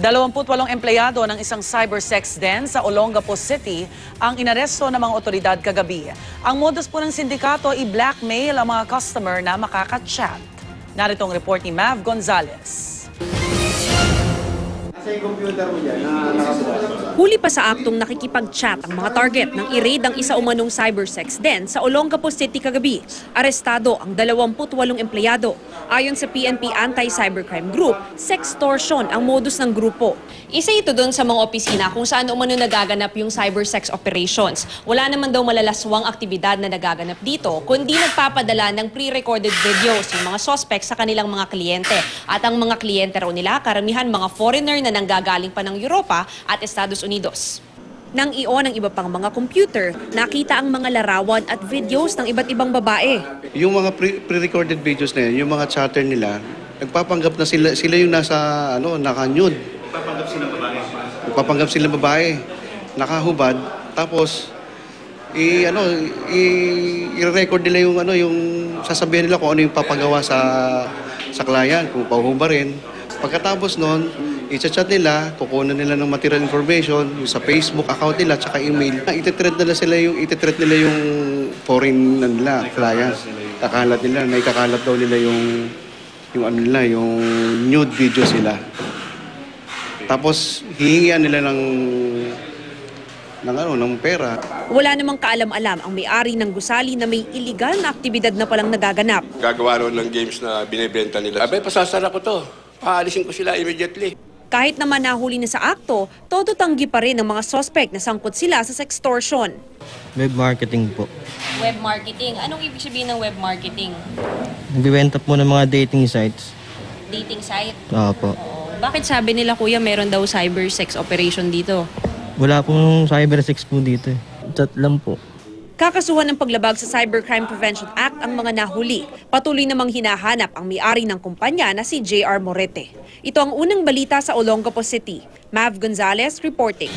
28 empleyado ng isang cybersex den sa Olongapo City ang inaresto ng mga otoridad kagabi. Ang modus po ng sindikato i-blackmail ang mga customer na makaka-chat. Narito ang report ni Mav Gonzalez. Huli pa sa aktong nakikipag-chat ang mga target ng i-raid ang isa umanong cybersex den sa Olongapo City kagabi. Arestado ang 28 empleyado. Ayon sa PNP Anti-Cybercrime Group, sextortion ang modus ng grupo. Isa ito doon sa mga opisina kung saan umano nagaganap yung cybersex operations. Wala naman daw malalaswang aktibidad na nagaganap dito, kundi nagpapadala ng pre-recorded videos yung mga suspects sa kanilang mga kliyente. At ang mga kliyente raw nila, karamihan mga foreigner na nanggagaling pa ng Europa at Estados Unidos. Nang i-on ang iba pang mga computer, nakita ang mga larawan at videos ng iba't ibang babae. Yung mga pre-recorded videos na yun, yung mga chatter nila, nagpapanggap na sila yung nasa naka-nude. Nagpapanggap sila babae, nakahubad, tapos i-record nila yung sasabihin nila kung ano yung papagawa sa client, kung pahuhubarin. Pagkatapos noon, i-chat nila, kukunan nila ng material information yung sa Facebook account nila tsaka email. Iti-thread nila yung foreign nila, clients. Kakalat nila, naikakalat daw nila yung nude videos nila. Tapos hihingian nila ng pera. Wala namang kaalam-alam ang may-ari ng gusali na may illegal na aktibidad na palang nagaganap. Gagawa ron ng games na binibenta nila. Abay, pasasara ko to. Paalisin ko sila immediately. Kahit naman nahuli na sa akto, todo tanggi pa rin ng mga suspect na sangkot sila sa sextortion. Web marketing po. Web marketing? Anong ibig sabihin ng web marketing? Nagbibenta po ng mga dating sites. Dating site? Opo. Bakit sabi nila, kuya, meron daw cyber sex operation dito? Wala pong cybersex po dito. Chat lang po. Kakasuhan ng paglabag sa Cybercrime Prevention Act ang mga nahuli. Patuloy namang hinahanap ang may-ari ng kumpanya na si J.R. Morete. Ito ang unang balita sa Olongapo City. Mav Gonzalez reporting.